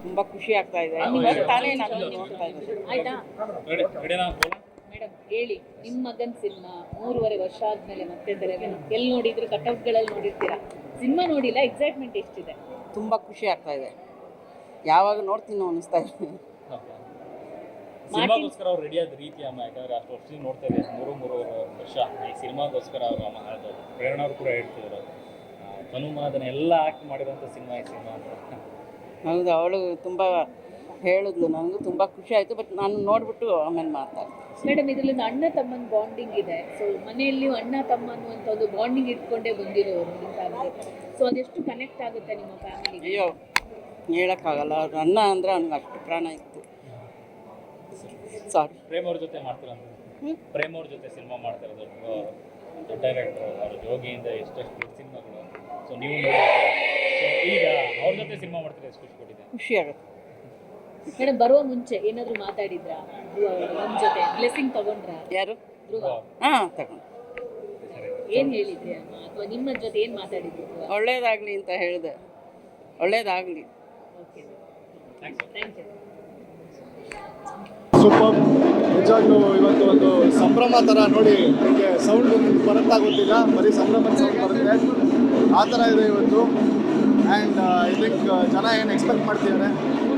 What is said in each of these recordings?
ತುಂಬ ಖುಷಿ ಆಗ್ತಾ ಇದೆ. ತಾನೇ ನಾನು ನೋಡ್ತಾ ಇದ್ದೀನಿ. ಆಯ್ತಾ ಮೇಡಮ್ ಹೇಳಿ, ನಿಮ್ಮ ಮಗನ ಸಿನಿಮಾ 3.5 ವರ್ಷ ಆದ್ಮೇಲೆ ಮತ್ತೆ ತೆರೆಗೆ ಎಲ್ಲಿ ನೋಡಿದ್ರು ಕಟ್ಔಟ್ಗಳಲ್ಲಿ ನೋಡಿರ್ತೀರಾ, ಸಿನಿಮಾ ನೋಡಿಲ್ಲ, ಎಕ್ಸೈಟ್ಮೆಂಟ್ ಎಷ್ಟಿದೆ? ತುಂಬ ಖುಷಿ ಆಗ್ತಾ ಇದೆ, ಯಾವಾಗ ನೋಡ್ತೀನಿ ಅನಿಸ್ತಾ ಇದೆ. ಸಿನಿಮಾಗೋಸ್ಕರ ಅವ್ರು ರೆಡಿ ಆದ ರೀತಿ ಅಮ್ಮ, ಯಾಕಂದ್ರೆ ಅಷ್ಟು ವರ್ಷದಿಂದ ನೋಡ್ತಾ ಇದೆ, 3.5 ವರ್ಷ ಈ ಸಿನಿಮಾಗೋಸ್ಕರ ಅವರು ಅಮ್ಮ ಹೇಳಿದ್ರು. ಪ್ರೇರಣಾ ಅವರು ಕೂಡ ಹೇಳ್ತಿದ್ರು, ತನುಮ ಅದನ್ನ ಎಲ್ಲ ಆಕ್ಟ್ ಮಾಡಿರೋಂಥ ಸಿನಿಮಾ ಈ ಸಿನಿಮಾ ಅಂತ. ಹೌದು, ಅವಳು ತುಂಬ ಹೇಳಿದ್ಲು, ನನಗೂ ತುಂಬ ಖುಷಿ ಆಯಿತು. ಬಟ್ ನಾನು ನೋಡಿಬಿಟ್ಟು ಆಮೇಲೆ ಮಾತಾಡ್ತೀನಿ. ಮೇಡಮ್, ಇದರಲ್ಲಿ ಅಣ್ಣ ತಮ್ಮನ ಬಾಂಡಿಂಗ್ ಇದೆ. ಸೊ ಮನೆಯಲ್ಲಿ ಅಣ್ಣ ತಮ್ಮ ಅನ್ನುವಂಥ ಒಂದು ಬಾಂಡಿಂಗ್ ಇಟ್ಕೊಂಡೇ ಬಂದಿರೋರು ನಿಮ್ಮ ಫ್ಯಾಮಿಲಿ. ಸೊ ಅದೆಷ್ಟು ಕನೆಕ್ಟ್ ಆಗುತ್ತೆ ನಿಮ್ಮ ಫ್ಯಾಮಿಲಿಗೆ? ಅಯ್ಯೋ, ಹೇಳೋಕ್ಕಾಗಲ್ಲ. ಅವ್ರ ಅಣ್ಣ ಅಂದರೆ ಅವ್ನಿಗೆ ಅಷ್ಟು ಪ್ರಾಣ ಇತ್ತು. ಸಾರಿ. ಪ್ರೇಮ್ ಅವ್ರ ಜೊತೆ ಮಾಡ್ತಿರೋದು, ಪ್ರೇಮ್ ಅವ್ರ ಜೊತೆ ಸಿನಿಮಾ ಮಾಡ್ತಿರೋದು, ದೊಡ್ಡ ಡೈರೆಕ್ಟರ್ ಅವ್ರ ಜೋಗಿಯಿಂದ ಎಷ್ಟೆಷ್ಟು ಸಿನಿಮಾಗಳು. ಸೊ ನೀವು ಈಗ ಅವ್ರ ಜೊತೆ ಸಿನಿಮಾ ಮಾಡ್ತಾರೆ, ಎಷ್ಟು ಖುಷಿ ಕೊಟ್ಟಿದೆ? ಖುಷಿ ಆಗುತ್ತೆ. ಮೇಡಮ್, ಬರುವ ಮುಂಚೆ ಏನಾದರೂ ಮಾತಾಡಿದ್ರಾ ನಮ್ಮ ಜೊತೆ? ಬ್ಲೆಸ್ಸಿಂಗ್ ತಗೊಂಡ್ರಾ? ಯಾರು? ಧ್ರುವ. ಹಾಂ, ತಗೊಂಡು. ಏನು ಹೇಳಿದ್ರಿ ಅಮ್ಮ, ಅಥವಾ ನಿಮ್ಮ ಜೊತೆ ಏನು ಮಾತಾಡಿದ್ರು? ಒಳ್ಳೇದಾಗಲಿ ಅಂತ ಹೇಳಿದೆ. ಒಳ್ಳೇದಾಗಲಿ. Okay, thank you. ಸೂಪರ್. ನಿಜವಾಗ್ಲೂ ಇವತ್ತು ಒಂದು ಸಂಭ್ರಮ ಥರ ನೋಡಿ, ನಿಮಗೆ ಸೌಂಡ್ ಬರುತ್ತಾಗೋದಿಲ್ಲ, ಬರೀ ಸಂಭ್ರಮದ ಸೌಂಡ್ ಬರುತ್ತೆ, ಆ ಥರ ಇದೆ ಇವತ್ತು. ಆ್ಯಂಡ್ ಐ ಥಿಂಕ್ ಜನ ಏನು ಎಕ್ಸ್ಪೆಕ್ಟ್ ಮಾಡ್ತಿದ್ದಾರೆ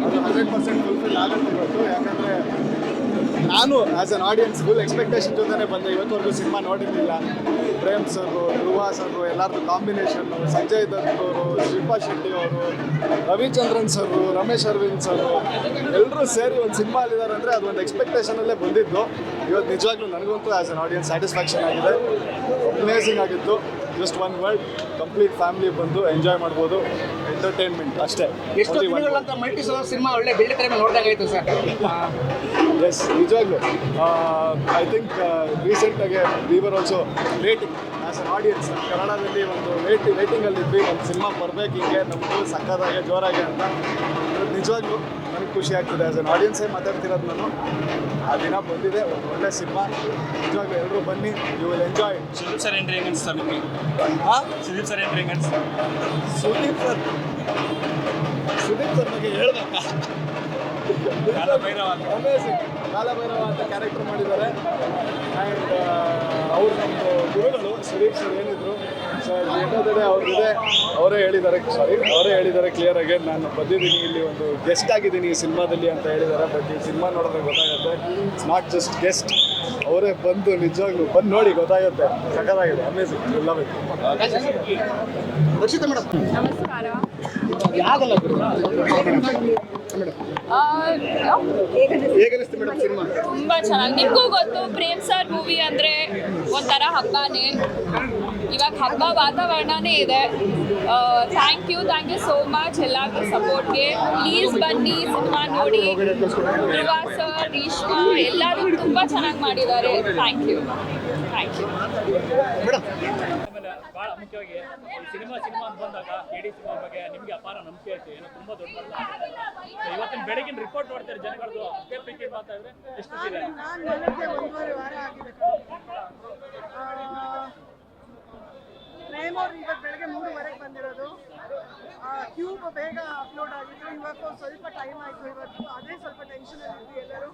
ಅದು 100% ಫುಲ್ಫಿಲ್ ಆಗುತ್ತೆ ಇವತ್ತು. ಯಾಕಂದರೆ ನಾನು as an audience full expectation ಜೊತೆನೇ ಬಂದೆ. ಇವತ್ತವರೆಗೂ ಸಿನಿಮಾ ನೋಡಿರಲಿಲ್ಲ. ಪ್ರೇಮ್ ಸರ್, ಧ್ರುವ ಸರ್, ಎಲ್ಲರದ್ದು ಕಾಂಬಿನೇಷನ್ನು, ಸಂಜಯ್ ದತ್ ಅವರು, ಶಿಲ್ಪಾ ಶೆಟ್ಟಿ ಅವರು, ರವಿಚಂದ್ರನ್ ಸರ್, ರಮೇಶ್ ಅರವಿಂದ್ ಸರ್, ಎಲ್ಲರೂ ಸೇರಿ ಒಂದು ಸಿನಿಮಾಲಿದ್ದಾರೆ ಅಂದರೆ ಅದು ಒಂದು ಎಕ್ಸ್ಪೆಕ್ಟೇಷನಲ್ಲೇ ಬಂದಿದ್ದು. ಇವತ್ತು ನಿಜವಾಗ್ಲೂ ನನಗಂತೂ ಆ್ಯಸ್ ಅನ್ ಆಡಿಯನ್ಸ್ ಸ್ಯಾಟಿಸ್ಫ್ಯಾಕ್ಷನ್ ಆಗಿದೆ. ಅಮೇಝಿಂಗ್ ಆಗಿತ್ತು. Just one word, complete family ಬಂದು ಎಂಜಾಯ್ ಮಾಡ್ಬೋದು. ಎಂಟರ್ಟೈನ್ಮೆಂಟ್ ಅಷ್ಟೇ. ಎಷ್ಟು ದಿನಗಳಂತ ಮಲ್ಟಿ ಸ್ಟಾರ್ ಸಿನಿಮಾ ಒಳ್ಳೆ ಬೆಳ್ಳಿ ತೆರೆ ಮೇಲೆ ನೋಡಿದಾಗಾಯ್ತು ಸರ್. ಎಸ್, ನಿಜವಾಗ್ಲೂ ಐ ಥಿಂಕ್ ರೀಸೆಂಟಾಗಿ we were also waiting as an audience. ಕನ್ನಡದಲ್ಲಿ ಒಂದು ವೇಟಿಂಗಲ್ಲಿದ್ವಿ, ಒಂದು ಸಿನಿಮಾ ಬರಬೇಕು ಹಿಂಗೆ ನಮ್ಮದು ಸಕ್ಕದಾಗೆ ಜೋರಾಗೆ ಅಂತ. ನಿಜವಾಗ್ಲೂ ನನಗೆ ಖುಷಿ ಆಗ್ತಿದೆ. ಆ್ಯಸ್ ಅನ್ ಆಡಿಯನ್ಸೇ ಮಾತಾಡ್ತಿರೋದು ನಾನು. ಆ ದಿನ ಬಂದಿದೆ, ಒಂದು ಒಳ್ಳೆ ಸಿನಿಮಾ. ನಿಜವಾಗ್ಲೂ ಎಲ್ಲರೂ ಬನ್ನಿ, you will enjoy. Sudeep sir entry ಹೆಂಗೆ ಅನಿಸ್ತಾ ನಿಮಗೆ? ಸುದೀಪ್ ಸರ್ ಎಂಟ್ರಿ ಹೆಂಗೆ ಅನಿಸ್ತಾ? ಸುದೀಪ್ ಸರ್ ಬಗ್ಗೆ ಹೇಳ್ಬೇಕಾ? ಅಮೇಝಿಂಗ್. ಕಾಲಭೈರವ ಅಂತ ಕ್ಯಾರೆಕ್ಟರ್ ಮಾಡಿದ್ದಾರೆ. ಆ್ಯಂಡ್ ಅವ್ರು ನಮ್ಮದು ಗುರುಗಳು ಸುದೀಪ್ ಸರ್ ಏನಿದ್ರು. ಸೊ ಎಂಟೋದೇ ಅವ್ರದ್ದಿದೆ. ಅವರೇ ಹೇಳಿದ್ದಾರೆ ಕ್ಲಿಯರಾಗಿ, ನಾನು ಬಂದಿದ್ದೀನಿ ಇಲ್ಲಿ ಒಂದು ಗೆಸ್ಟ್ ಆಗಿದ್ದೀನಿ ಈ ಸಿನಿಮಾದಲ್ಲಿ ಅಂತ ಹೇಳಿದ್ದಾರೆ. ಬಟ್ ಈ ಸಿನಿಮಾ ನೋಡಿದ್ರೆ ಗೊತ್ತಾಗುತ್ತೆ, ಇಟ್ಸ್ ನಾಟ್ ಜಸ್ಟ್ ಗೆಸ್ಟ್, ಅವರೇ ಬಂದು ನಿಜವಾಗ್ಲೂ ಬಂದು ನೋಡಿ ಗೊತ್ತಾಗುತ್ತೆ. ಸಖತ್ತಾಗಿದೆ, amazing, love it. Rakshita madam, ನಮಸ್ಕಾರ. ಯಾಗಲ್ಲ ಹೇಗನ್ನಿಸ್ತು ಮೇಡಮ್ ಸಿನಿಮಾ? ತುಂಬ ಚೆನ್ನಾಗಿ. ನಿಮಗೂ ಗೊತ್ತು, ಪ್ರೇಮ್ ಸರ್ ಮೂವಿ ಅಂದರೆ ಒಂಥರ ಹಬ್ಬನೇ. ಇವಾಗ ಹಬ್ಬ ವಾತಾವರಣನೇ ಇದೆ. ಥ್ಯಾಂಕ್ ಯು ಸೋ ಮಚ್ ಎಲ್ಲರಿಗೂ ಸಪೋರ್ಟ್ಗೆ. ಪ್ಲೀಸ್ ಬನ್ನಿ, ಸಿನಿಮಾ ನೋಡಿ. ಧ್ರುವ ಸರ್, ರೀಶ್ಮಾ ಎಲ್ಲರೂ ತುಂಬ ಚೆನ್ನಾಗಿ ಮಾಡಿದ್ದಾರೆ. Thank you. ಆಮೇಲೆ ಭಾಳ ಮುಖ್ಯವಾಗಿ ಸಿನಿಮಾ ಅಂತ ಬಂದಾಗ KD ಸಿನಿಮಾ ಬಗ್ಗೆ ನಿಮಗೆ ಅಪಾರ ನಂಬಿಕೆ ಐತೆ, ಏನೋ ತುಂಬ ದೊಡ್ಡ ಇವತ್ತಿನ ಬೆಳಗಿನ ರಿಪೋರ್ಟ್ ನೋಡ್ತಾರೆ ಜನಗಳದ್ದು ಅಷ್ಟೇ ಪ್ರೀತಿ ಮಾತಾಡಿದ್ರೆ ಎಷ್ಟು ಇದೆ? ನಾನು ನನಗೆ 1.5 ವಾರ ಆಗಿದೆ. ಪ್ರೇಮ್ ಅವ್ರು ಈಗ ಬೆಳಗ್ಗೆ 3:30ಕ್ಕೆ ಬಂದಿರೋದು. ಕ್ಯೂಬ್ ಬೇಗ ಅಪ್ಲೋಡ್ ಆಗಿತ್ತು. ಇವತ್ತು ಸ್ವಲ್ಪ ಟೈಮ್ ಆಯಿತು. ಇವತ್ತು ಅದೇ ಸ್ವಲ್ಪ ಟೆನ್ಷನಲ್ಲಿ ಎಲ್ಲರೂ.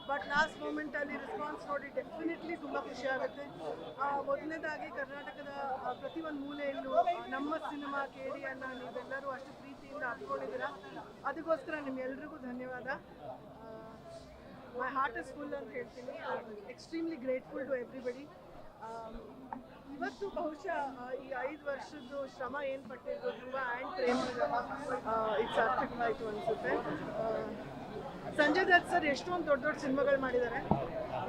ಬಟ್ ಲಾಸ್ಟ್ ಮೂಮೆಂಟಲ್ಲಿ ರೆಸ್ಪಾನ್ಸ್ ನೋಡಿ ಡೆಫಿನೆಟ್ಲಿ ತುಂಬ ಖುಷಿ ಆಗುತ್ತೆ. ಮೊದಲನೇದಾಗಿ ಕರ್ನಾಟಕದ ಪ್ರತಿಯೊಂದು ಮೂಲೆಯಲ್ಲೂ ನಮ್ಮ ಸಿನಿಮಾ KDಯನ್ನು ನೀವೆಲ್ಲರೂ ಅಷ್ಟು ಪ್ರೀತಿಯಿಂದ ಅಪ್ಕೊಂಡಿದ್ದೀರಾ. ಅದಕ್ಕೋಸ್ಕರ ನಿಮ್ಮೆಲ್ರಿಗೂ ಧನ್ಯವಾದ. ಮೈ ಹಾರ್ಟ್ ಇಸ್ ಫುಲ್ ಅಂತ ಹೇಳ್ತೀನಿ. Extremely grateful to everybody. ಇವತ್ತು ಬಹುಶಃ ಈ 5 ವರ್ಷದ್ದು ಶ್ರಮ ಏನು ಪಟ್ಟಿದ್ದು ಧ್ರುವ ಆ್ಯಂಡ್ ಪ್ರೇಮ್ ಇದು ಸಾರ್ಥಕವಾಯಿತು ಅನಿಸುತ್ತೆ. ಸಂಜಯ್ ದತ್ ಸರ್ ಎಷ್ಟೊಂದು ದೊಡ್ಡ ಸಿನಿಮಾಗಳು ಮಾಡಿದ್ದಾರೆ.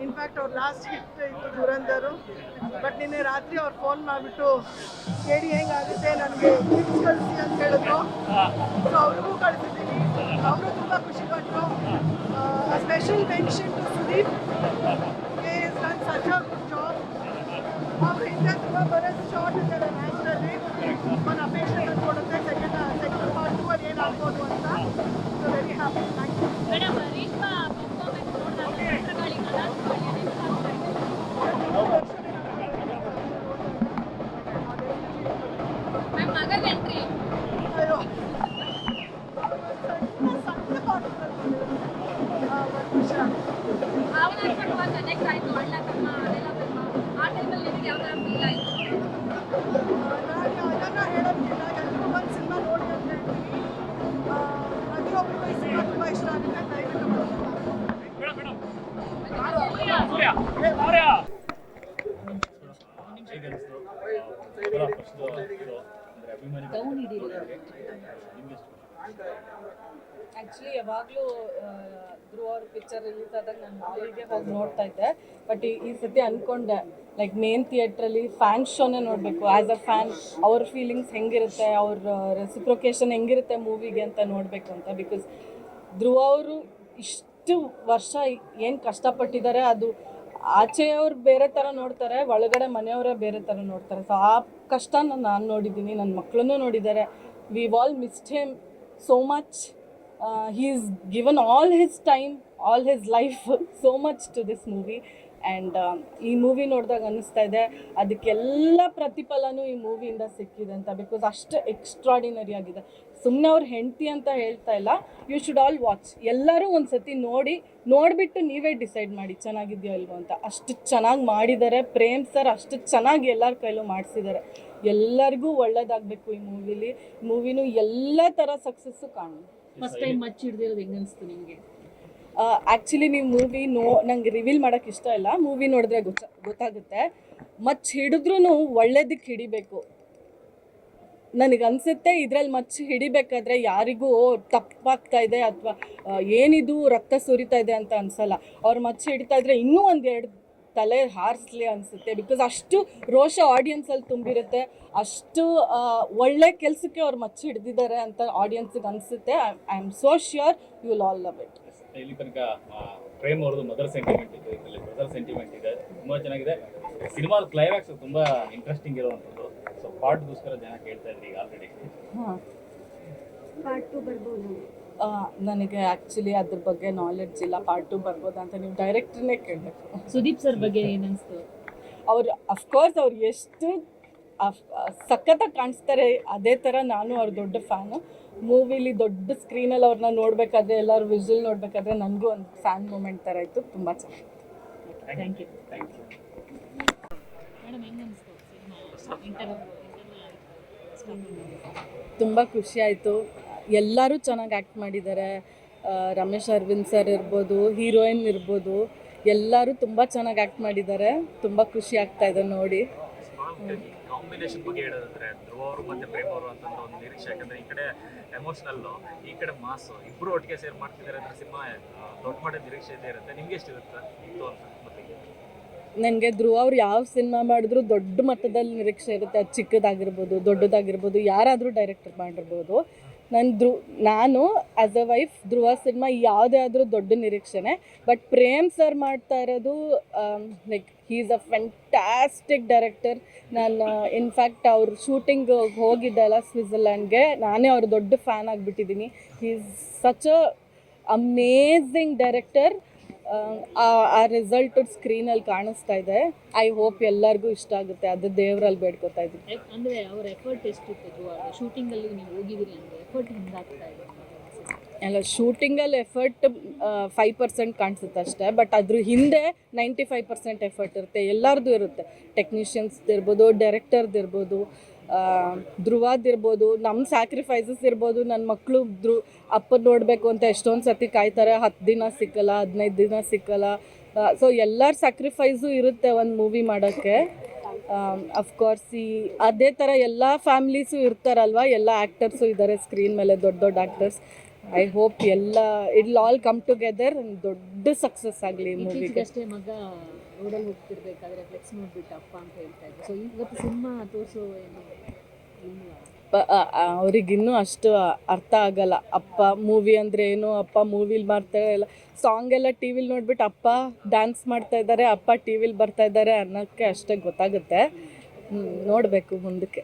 ಇನ್ಫ್ಯಾಕ್ಟ್ ಅವ್ರು ಲಾಸ್ಟ್ ಹಿಟ್ ಇತ್ತು ಧುರಂಧರು. ಬಟ್ ನಿನ್ನೆ ರಾತ್ರಿ ಅವ್ರು ಫೋನ್ ಮಾಡಿಬಿಟ್ಟು KD ಹೆಂಗಾಗುತ್ತೆ ನನಗೆ ಟಿಪ್ಸ್ ಕಳಿಸಿ ಅಂತ ಹೇಳಿದ್ರು. ಸೊ ಅವ್ರಿಗೂ ಕಳಿಸಿದ್ದೀನಿ. ಅವರು ತುಂಬ ಖುಷಿಪಟ್ಟರು. Special mention to Sudeep, is done such a good job. ಅವ್ರ ಹಿಂದೆ ತುಂಬ ಬರೋದು ಶಾರ್ಟ್ ಇದ್ದಾರೆ ಮ್ಯಾಚ್ನಲ್ಲಿ. ಒಂದು ಅಪೇಕ್ಷೆ ಕೊಡುತ್ತೆ ಸೆಕೆಂಡ್ ಪಾರ್ಟ್ 2 ಅಲ್ಲಿ ಏನಾಗ್ಬೋದು ಅಂತ. So very happy. Thank you. Madam, Reshma performance ನೋಡಿದಾಗ ಚಿತ್ರಗಳಿಗೆ ಮ್ಯಾಮ್ ಮಗನ ಎಂಟ್ರಿ. ಅಯ್ಯೋ ಇವಾಗ ಕನೆಕ್ಟ್ ಆಯಿತು ಅಣ್ಣ ತಮ್ಮ ಅದೆಲ್ಲ ತಮ್ಮ ಆ ಟೈಮಲ್ಲಿ ನಿಮಗೆ ಯಾವ ಥರ ಫೀಲ್ ಆಯಿತು? ನಾನು ಅದನ್ನು ಹೇಳೋಕ್ಕಿಲ್ಲ, ಎಲ್ಲರೂ ಒಂದು ಸಿನಿಮಾ ನೋಡಿ ಅಂತ ಹೇಳ್ತೀನಿ. ಪ್ರತಿಯೊಬ್ಬರಿಗೂ ಈ ಸಿನಿಮಾ ತುಂಬ ಇಷ್ಟ ಆಗುತ್ತೆ. ದಯವಿಟ್ಟು ಆ್ಯಕ್ಚುಲಿ ಯಾವಾಗಲೂ ಧ್ರುವ ಅವ್ರ ಪಿಕ್ಚರ್ ರಿಲೀಸ್ ಆದಾಗ ನಾನು ಮಾಲಿಗೆ ಹೋಗಿ ನೋಡ್ತಾ ಇದ್ದೆ. ಬಟ್ ಈ ಸತಿ ಅಂದ್ಕೊಂಡೆ ಲೈಕ್ ಮೇನ್ ಥಿಯೇಟ್ರಲ್ಲಿ ಫ್ಯಾನ್ ಶೋನೇ ನೋಡಬೇಕು. ಆ್ಯಸ್ ಅ ಫ್ಯಾನ್ ಅವ್ರ ಫೀಲಿಂಗ್ಸ್ ಹೆಂಗಿರುತ್ತೆ, ಅವ್ರ ರೆಸಿಪ್ರೊಕೇಷನ್ ಹೆಂಗಿರುತ್ತೆ ಮೂವಿಗೆ ಅಂತ ನೋಡಬೇಕು ಅಂತ. ಬಿಕಾಸ್ ಧ್ರುವ ಅವರು ಇಷ್ಟು ವರ್ಷ ಏನು ಕಷ್ಟಪಟ್ಟಿದ್ದಾರೆ, ಅದು ಆಚೆಯವ್ರು ಬೇರೆ ಥರ ನೋಡ್ತಾರೆ, ಒಳಗಡೆ ಮನೆಯವರೇ ಬೇರೆ ಥರ ನೋಡ್ತಾರೆ. ಸೊ ಆ ಕಷ್ಟನ ನಾನು ನೋಡಿದ್ದೀನಿ, ನನ್ನ ಮಕ್ಕಳನ್ನೂ ನೋಡಿದ್ದಾರೆ. We all missed him so much. He has given all his time, all his life so much to this movie. And ಈ ಮೂವಿ ನೋಡಿದಾಗ ಅನ್ನಿಸ್ತಾ ಇದೆ ಅದಕ್ಕೆಲ್ಲ ಪ್ರತಿಫಲನೂ ಈ ಮೂವಿಯಿಂದ ಸಿಕ್ಕಿದೆ ಅಂತ. ಬಿಕಾಸ್ ಅಷ್ಟು ಎಕ್ಸ್ಟ್ರಾಡಿನರಿ ಆಗಿದೆ. ಸುಮ್ಮನೆ ಅವ್ರ ಹೆಂಡತಿ ಅಂತ ಹೇಳ್ತಾ ಇಲ್ಲ, ಯು ಶುಡ್ ಆಲ್ ವಾಚ್. ಎಲ್ಲರೂ ಒಂದು ಸತಿ ನೋಡಿಬಿಟ್ಟು ನೀವೇ ಡಿಸೈಡ್ ಮಾಡಿ ಚೆನ್ನಾಗಿದೆಯೋ ಇಲ್ವೋ ಅಂತ. ಅಷ್ಟು ಚೆನ್ನಾಗಿ ಮಾಡಿದ್ದಾರೆ. ಪ್ರೇಮ್ ಸರ್ ಅಷ್ಟು ಚೆನ್ನಾಗಿ ಎಲ್ಲರ ಕೈಲೂ ಮಾಡಿಸಿದ್ದಾರೆ. ಎಲ್ಲರಿಗೂ ಒಳ್ಳೇದಾಗಬೇಕು ಈ ಮೂವಿನೂ ಎಲ್ಲ ಥರ ಸಕ್ಸಸ್ಸು ಕಾಣೋದು. ಫಸ್ಟ್ ಟೈಮ್ ಮಚ್ಚ ಹಿಡ್ದಿರೋದು ಹೆಂಗೆ ಅನಿಸ್ತು ನಿಮಗೆ? ಆ್ಯಕ್ಚುಲಿ ನೀವು ಮೂವಿ ನಂಗೆ ರಿವೀಲ್ ಮಾಡೋಕ್ಕೆ ಇಷ್ಟ ಇಲ್ಲ. ಮೂವಿ ನೋಡಿದ್ರೆ ಗೊತ್ತಾಗುತ್ತೆ. ಮಚ್ಚ ಹಿಡಿದ್ರೂ ಒಳ್ಳೇದಕ್ಕೆ ಹಿಡಿಬೇಕು. ನನಗನ್ಸುತ್ತೆ ಇದರಲ್ಲಿ ಮಚ್ಚ ಹಿಡಿಬೇಕಾದ್ರೆ ಯಾರಿಗೂ ತಪ್ಪಾಗ್ತಾ ಇದೆ ಅಥವಾ ಏನಿದು ರಕ್ತ ಸುರಿತಾ ಇದೆ ಅಂತ ಅನ್ಸಲ್ಲ. ಅವ್ರು ಮಚ್ಚ ಹಿಡಿತಾ ಇದ್ರೆ ಇನ್ನೂ ಒಂದೆರಡು ತಲೆ ಹಾರಿಸ್ಲಿ ಅನಿಸುತ್ತೆ. ಬಿಕಾಸ್ ಅಷ್ಟು ರೋಷ ಆಡಿಯನ್ಸಲ್ಲಿ ತುಂಬಿರುತ್ತೆ. ಅಷ್ಟು ಒಳ್ಳೆ ಕೆಲಸಕ್ಕೆ ಅವ್ರು ಮಚ್ಚ ಹಿಡ್ದಿದ್ದಾರೆ ಅಂತ ಆಡಿಯನ್ಸಿಗೆ ಅನಿಸುತ್ತೆ. I am so sure you will all love it. ಇಲ್ಲಿ ತನಕ ಪ್ರೇಮ್ ಅವ್ರದ್ದು ಮದರ್ ಸೆಂಟಿಮೆಂಟ್ ಇದೆ, ಇದರಲ್ಲಿ ಬ್ರದರ್ ಸೆಂಟಿಮೆಂಟ್ ಇದೆ, ತುಂಬ ಚೆನ್ನಾಗಿದೆ. ಸಿನಿಮಾದ ಕ್ಲೈಮ್ಯಾಕ್ಸ್ ತುಂಬ ಇಂಟ್ರೆಸ್ಟಿಂಗ್ ಇರುವಂಥದ್ದು. ಸೊ ಪಾರ್ಟ್ಗೋಸ್ಕರ ಜನ ಕೇಳ್ತಾ ಇದ್ರಿ ಈಗ ಆಲ್ರೆಡಿ. ಹಾಂ, ಪಾರ್ಟ್ 2 ಬರ್ಬೋದು? ನನಗೆ ಆ್ಯಕ್ಚುಲಿ ಅದ್ರ ಬಗ್ಗೆ ನಾಲೆಡ್ಜ್ ಇಲ್ಲ. ಪಾರ್ಟ್ 2 ಬರ್ಬೋದಾ ಅಂತ ನೀವು ಡೈರೆಕ್ಟ್ರನ್ನೇ ಕೇಳಬೇಕು. ಸುದೀಪ್ ಸರ್ ಬಗ್ಗೆ ಏನನ್ನಿಸ್ತು? ಅವರು ಅಫ್ಕೋರ್ಸ್ ಅವ್ರು ಎಷ್ಟು ಸಖತ್ತಾಗಿ ಕಾಣಿಸ್ತಾರೆ, ಅದೇ ಥರ ನಾನು ಅವ್ರ ದೊಡ್ಡ ಫ್ಯಾನು. ಮೂವಿಲಿ ದೊಡ್ಡ ಸ್ಕ್ರೀನಲ್ಲಿ ಅವ್ರನ್ನ ನೋಡಬೇಕಾದ್ರೆ, ಎಲ್ಲರೂ ವಿಜುವಲ್ ನೋಡಬೇಕಾದ್ರೆ ನನಗೂ ಒಂದು ಫ್ಯಾನ್ ಮೂಮೆಂಟ್ ಥರ ಇತ್ತು. ತುಂಬ ಚೆನ್ನಾಗಿತ್ತು. Thank you. ಮೇಡಮ್ ಹೆಂಗೆ ಅನಿಸ್ತು ಸಿನಿಮಾ? ತುಂಬ ಖುಷಿ ಆಯಿತು. ಎಲ್ಲರೂ ಚೆನ್ನಾಗಿ ಆ್ಯಕ್ಟ್ ಮಾಡಿದ್ದಾರೆ. ರಮೇಶ್ ಅರವಿಂದ್ ಸರ್ ಇರ್ಬೋದು, ಹೀರೋಯಿನ್ ಇರ್ಬೋದು, ಎಲ್ಲರೂ ತುಂಬ ಚೆನ್ನಾಗಿ ಆ್ಯಕ್ಟ್ ಮಾಡಿದ್ದಾರೆ. ತುಂಬ ಖುಷಿ ಆಗ್ತಾ ಇದೆ ನೋಡಿ. ಕಾಂಬಿನೇಷನ್ ಬಗ್ಗೆ ಹೇಳೋದಾದ್ರೆ ಧ್ರುವ ಅವರು ಮತ್ತೆ ಪ್ರೇಮ್ ಅವರು ಅಂತಂದ್ರೆ ಒಂದು ನಿರೀಕ್ಷೆ. ಯಾಕಂದ್ರೆ ಈ ಕಡೆ ಎಮೋಷನಲ್ಲು, ಈ ಕಡೆ ಮಾಸು, ಇಬ್ಬರು ಒಟ್ಟಿಗೆ ಸೇರ್ ಮಾಡ್ತಿದ್ದಾರೆ ಅಂದ್ರೆ ಸಿನಿಮಾ ದೊಡ್ಡ ಮಟ್ಟದ ನಿರೀಕ್ಷೆ ಇದ್ದೇ ಇರುತ್ತೆ. ನಿಮ್ಗೆ ಎಷ್ಟಿರುತ್ತೆ ಇತ್ತು ಅಂತ ಮೊದಲಿಗೆ? ನನಗೆ ಧ್ರುವ ಅವ್ರು ಯಾವ ಸಿನಿಮಾ ಮಾಡಿದ್ರು ದೊಡ್ಡ ಮಟ್ಟದಲ್ಲಿ ನಿರೀಕ್ಷೆ ಇರುತ್ತೆ. ಅದು ಚಿಕ್ಕದಾಗಿರ್ಬೋದು, ದೊಡ್ಡದಾಗಿರ್ಬೋದು, ಯಾರಾದರೂ ಡೈರೆಕ್ಟರ್ ಮಾಡಿರ್ಬೋದು. ನಾನು as a wife Dhruva cinema ಯಾವುದೇ ಆದರೂ ದೊಡ್ಡ ನಿರೀಕ್ಷೆನೇ. ಬಟ್ ಪ್ರೇಮ್ ಸರ್ ಮಾಡ್ತಾ ಇರೋದು like he is a fantastic director. ನಾನು ಇನ್ಫ್ಯಾಕ್ಟ್ ಅವ್ರ ಶೂಟಿಂಗ್ ಹೋಗಿದ್ದೆಲ್ಲ ಸ್ವಿಟ್ಜರ್ಲ್ಯಾಂಡ್ಗೆ, ನಾನೇ ಅವ್ರ ದೊಡ್ಡ ಫ್ಯಾನ್ ಆಗಿಬಿಟ್ಟಿದ್ದೀನಿ. He is such a amazing director. ಆ ರಿಸಲ್ಟ್ ಸ್ಕ್ರೀನಲ್ಲಿ ಕಾಣಿಸ್ತಾ ಇದೆ. ಐ ಹೋಪ್ ಎಲ್ಲರಿಗೂ ಇಷ್ಟ ಆಗುತ್ತೆ. ಅದು ದೇವರಲ್ಲಿ ಬೇಡ್ಕೊತಾ ಇದ್ದೀನಿ. ಅಂದರೆ ಅವ್ರ ಎಫರ್ಟ್ ಎಷ್ಟಿತ್ತು ಶೂಟಿಂಗಲ್ಲಿ ನೀವು ಹೋಗಿದ್ದೀರಿ ಅಂದರೆ ಎಫರ್ಟ್ ಹೆಂಗಾಗ್ತಾ ಇದೆ? ಎಲ್ಲ ಶೂಟಿಂಗಲ್ಲಿ ಎಫರ್ಟ್ 5% ಕಾಣಿಸುತ್ತೆ ಅಷ್ಟೇ. ಬಟ್ ಅದ್ರ ಹಿಂದೆ 95% ಎಫರ್ಟ್ ಇರುತ್ತೆ. ಎಲ್ಲರದ್ದು ಇರುತ್ತೆ. ಟೆಕ್ನಿಷಿಯನ್ಸ್ದು ಇರ್ಬೋದು, ಡೈರೆಕ್ಟರ್ದು ಇರ್ಬೋದು, ಧ್ರುವದಿರ್ಬೋದು, ನಮ್ಮ ಸ್ಯಾಕ್ರಿಫೈಸಸ್ ಇರ್ಬೋದು. ನನ್ನ ಮಕ್ಕಳು ಅಪ್ಪನ ನೋಡಬೇಕು ಅಂತ ಎಷ್ಟೊಂದು ಸತಿ ಕಾಯ್ತಾರೆ. 10 ದಿನ ಸಿಕ್ಕಲ್ಲ, 15 ದಿನ ಸಿಕ್ಕಲ್ಲ. ಸೊ ಎಲ್ಲರ ಸ್ಯಾಕ್ರಿಫೈಸು ಇರುತ್ತೆ ಒಂದು ಮೂವಿ ಮಾಡೋಕ್ಕೆ. ಅಫ್ಕೋರ್ಸ್ ಅದೇ ಥರ ಎಲ್ಲ ಫ್ಯಾಮ್ಲೀಸು ಇರ್ತಾರಲ್ವ, ಎಲ್ಲ ಆ್ಯಕ್ಟರ್ಸು ಇದ್ದಾರೆ ಸ್ಕ್ರೀನ್ ಮೇಲೆ, ದೊಡ್ಡ ದೊಡ್ಡ actors. I hope it all come together ದೊಡ್ಡ ಸಕ್ಸಸ್ ಆಗಲಿ ಈ ಮೂವಿಗೆ. ಅಷ್ಟೇ ಮಗ ರೋಡಲ್ಲಿ ಹೋಗ್ತಿರ್ಬೇಕಾದ್ರೆ ಫ್ಲೆಕ್ಸ್ ನೋಡ್ಬಿಟ್ಟು ಅಪ್ಪ ಅಂತ ಹೇಳ್ತಾ ಇದ್ರು. ಸೊ ಇವತ್ತು ಸಿನಿಮಾ ತೋರಿಸೋ ಏನು ಅವ್ರಿಗಿನ್ನೂ ಅಷ್ಟು ಅರ್ಥ ಆಗಲ್ಲ. ಅಪ್ಪ ಮೂವಿ ಅಂದರೆ ಏನು, ಅಪ್ಪ ಮೂವಿಲಿ ಮಾಡ್ತಾರೆ ಎಲ್ಲ ಸಾಂಗ್ ಎಲ್ಲ ಟಿ ವಿಲಿ ನೋಡ್ಬಿಟ್ಟು ಅಪ್ಪ ಡ್ಯಾನ್ಸ್ ಮಾಡ್ತಾ ಇದ್ದಾರೆ, ಅಪ್ಪ ಟಿ ವಿಲಿ ಬರ್ತಾ ಇದ್ದಾರೆ ಅನ್ನೋಕ್ಕೆ ಅಷ್ಟೇ ಗೊತ್ತಾಗುತ್ತೆ. ನೋಡಬೇಕು ಮುಂದಕ್ಕೆ.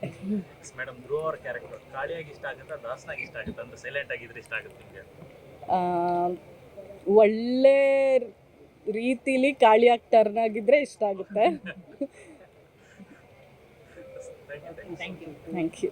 ಮೇಡಮ್, ಧ್ರುವ ಅವ್ರ ಕ್ಯಾರೆಕ್ಟರ್ ಕಾಳಿಯಾಗಿ ಇಷ್ಟ ಆಗುತ್ತಾ, ದಾಸನಾಗಿ ಇಷ್ಟ ಆಗುತ್ತೆ ಅಂದ್ರೆ ಸೈಲೆಂಟ್ ಆಗಿದ್ರೆ ಇಷ್ಟ ಆಗುತ್ತೆ ನಿಮಗೆ? ಒಳ್ಳೆ ರೀತಿಲಿ ಕಾಳಿಯಾಗಿ ಟರ್ನ್ ಆಗಿದ್ರೆ ಇಷ್ಟ ಆಗುತ್ತೆ. Thank you.